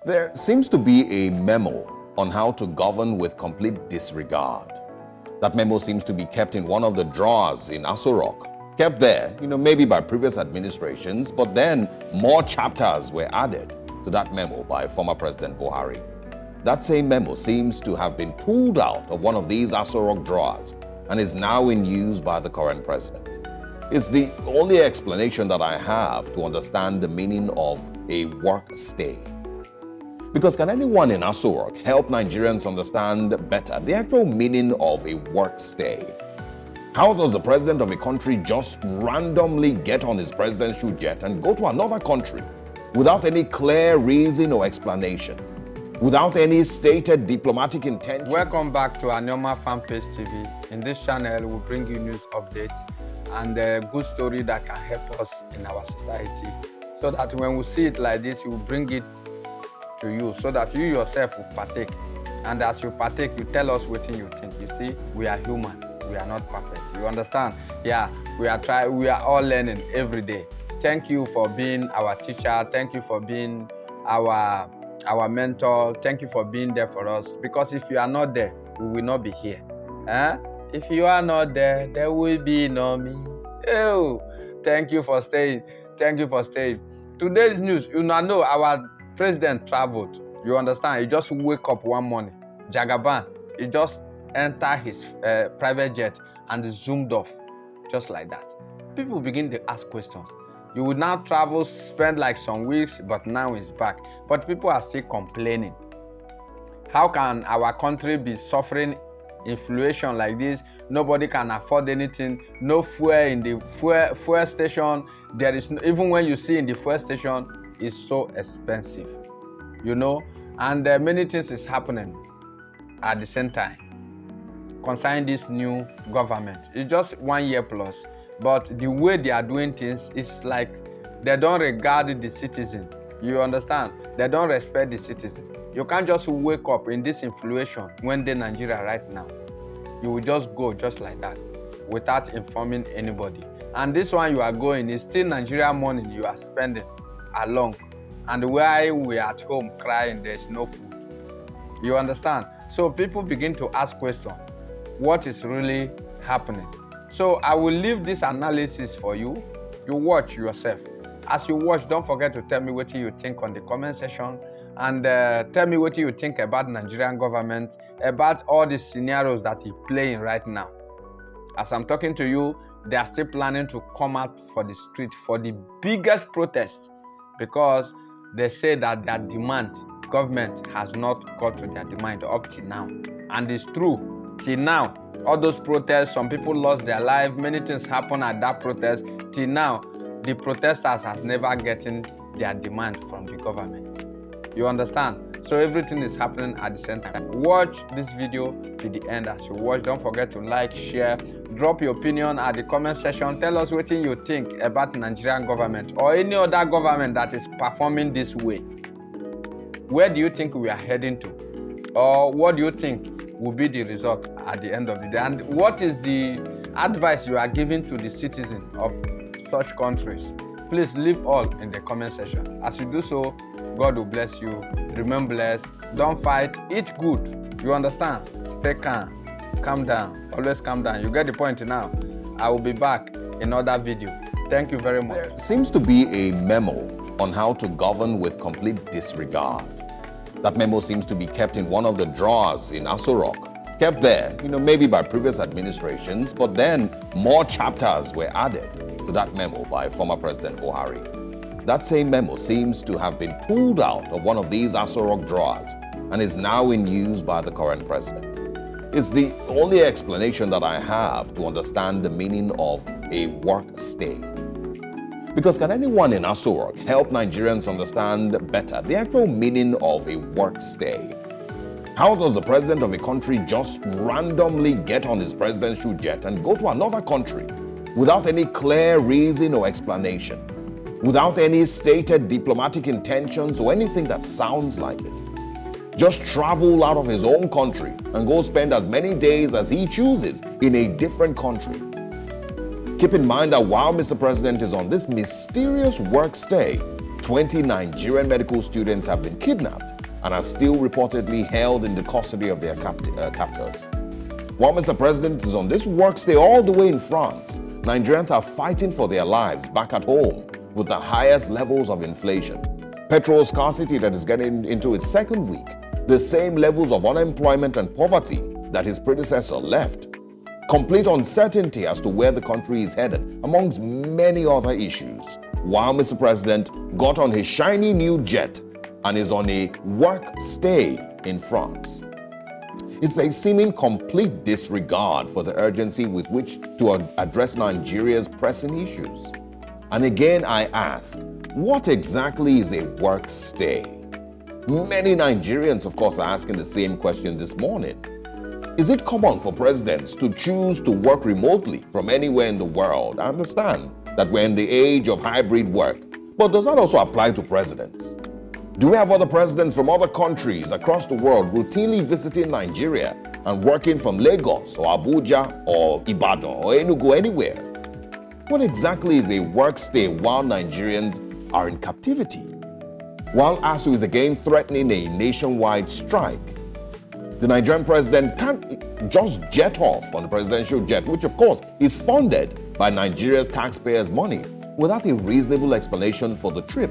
There seems to be a memo on how to govern with complete disregard. That memo seems to be kept in one of the drawers in Aso Rock. Kept there, maybe by previous administrations, but then more chapters were added to that memo by former President Buhari. That same memo seems to have been pulled out of one of these Aso Rock drawers and is now in use by the current president. It's the only explanation that I have to understand the meaning of a work stay. Because can anyone in Aso Rock help Nigerians understand better the actual meaning of a work stay? How does the president of a country just randomly get on his presidential jet and go to another country without any clear reason or explanation, without any stated diplomatic intention? Welcome back to Anyoma Fanpage TV. In this channel, we bring you news updates and a good story that can help us in our society, so that when we see it like this, we bring it to you so that you yourself will partake. And as you partake, you tell us what you think. You see, we are human. We are not perfect. You understand? Yeah, we are all learning every day. Thank you for being our teacher. Thank you for being our mentor. Thank you for being there for us. Because if you are not there, we will not be here. If you are not there, there will be no me. Oh, thank you for staying. Thank you for staying. Today's news, you know our president traveled. You understand? He just wake up one morning. Jagaban, he just enter his private jet and zoomed off, just like that. People begin to ask questions. You would now travel, spend like some weeks, but now he's back. But people are still complaining. How can our country be suffering inflation like this? Nobody can afford anything. No fuel in the fuel station. There is even when you see in the fuel station, it's so expensive, and many things is happening at the same time concerning this new government. It's just 1 year plus, but the way they are doing things is like they don't regard the citizen. You understand? They don't respect the citizen. You can't just wake up in this inflation when they're Nigeria right now. You will just go just like that without informing anybody. And this one you are going is still Nigeria money you are spending along. And while we are at home crying, there's no food. You understand? So people begin to ask questions. What is really happening? So I will leave this analysis for you. You watch yourself. As you watch, don't forget to tell me what you think on the comment section. And tell me what you think about Nigerian government, about all the scenarios that is playing right now. As I'm talking to you, they are still planning to come out for the street for the biggest protest, because they say that their demand, government has not got to their demand up till now. And it's true, till now, all those protests, some people lost their life, many things happened at that protest. Till now, the protesters has never gotten their demand from the government. You understand? So everything is happening at the same time. Watch this video to the end. As you watch, don't forget to like, share, drop your opinion at the comment section. Tell us what you think about Nigerian government or any other government that is performing this way. Where do you think we are heading to? Or what do you think will be the result at the end of the day? And what is the advice you are giving to the citizens of such countries? Please leave all in the comment section. As you do so, God will bless you. Remain blessed. Don't fight. Eat good. You understand? Stay calm. Calm down. Always calm down. You get the point now. I will be back in another video. Thank you very much. There seems to be a memo on how to govern with complete disregard. That memo seems to be kept in one of the drawers in Aso Rock. Kept there, maybe by previous administrations, but then more chapters were added to that memo by former President Buhari. That same memo seems to have been pulled out of one of these Aso Rock drawers and is now in use by the current president. It's the only explanation that I have to understand the meaning of a work stay. Because can anyone in Aso Rock help Nigerians understand better the actual meaning of a work stay? How does the president of a country just randomly get on his presidential jet and go to another country without any clear reason or explanation, without any stated diplomatic intentions or anything that sounds like it? Just travel out of his own country and go spend as many days as he chooses in a different country. Keep in mind that while Mr. President is on this mysterious work stay, 20 Nigerian medical students have been kidnapped and are still reportedly held in the custody of their captors. While Mr. President is on this work stay all the way in France, Nigerians are fighting for their lives back at home with the highest levels of inflation, petrol scarcity that is getting into its second week, the same levels of unemployment and poverty that his predecessor left, complete uncertainty as to where the country is headed, amongst many other issues, while Mr. President got on his shiny new jet and is on a work stay in France. It's a seeming complete disregard for the urgency with which to address Nigeria's pressing issues. And again, I ask, what exactly is a work stay? Many Nigerians, of course, are asking the same question this morning. Is it common for presidents to choose to work remotely from anywhere in the world? I understand that we're in the age of hybrid work, but does that also apply to presidents? Do we have other presidents from other countries across the world routinely visiting Nigeria and working from Lagos or Abuja or Ibadan or Enugu, anywhere? What exactly is a work stay while Nigerians are in captivity? While ASU is again threatening a nationwide strike, the Nigerian president can't just jet off on the presidential jet, which of course is funded by Nigeria's taxpayers' money, without a reasonable explanation for the trip.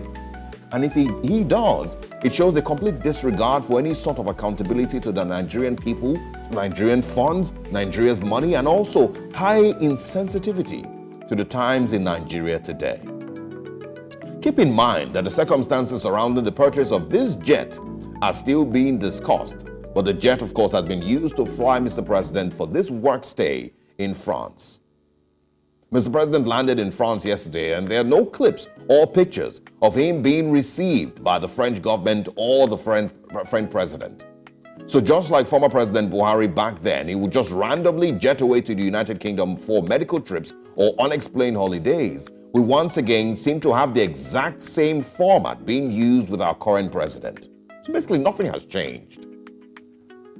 And if he does, it shows a complete disregard for any sort of accountability to the Nigerian people, Nigerian funds, Nigeria's money, and also high insensitivity to the times in Nigeria today. Keep in mind that the circumstances surrounding the purchase of this jet are still being discussed, but the jet, of course, has been used to fly Mr. President for this work stay in France. Mr. President landed in France yesterday, and there are no clips or pictures of him being received by the French government or the French president. So just like former President Buhari back then, he would just randomly jet away to the United Kingdom for medical trips or unexplained holidays. We once again seem to have the exact same format being used with our current president. So basically nothing has changed.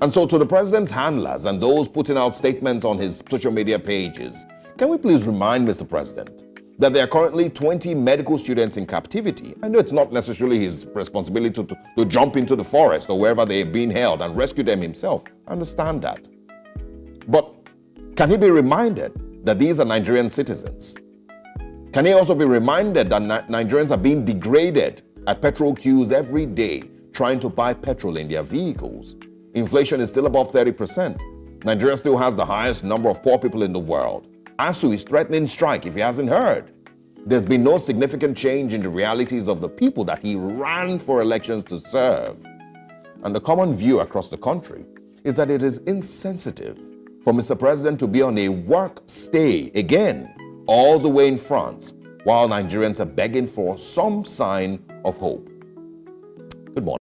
And so to the president's handlers and those putting out statements on his social media pages, can we please remind Mr. President that there are currently 20 medical students in captivity? I know it's not necessarily his responsibility to jump into the forest or wherever they are being held and rescue them himself. I understand that. But can he be reminded that these are Nigerian citizens? Can he also be reminded that Nigerians are being degraded at petrol queues every day trying to buy petrol in their vehicles? Inflation is still above 30%. Nigeria still has the highest number of poor people in the world. ASU is threatening strike if he hasn't heard. There's been no significant change in the realities of the people that he ran for elections to serve. And the common view across the country is that it is insensitive for Mr. President to be on a work stay again, all the way in France, while Nigerians are begging for some sign of hope. Good morning.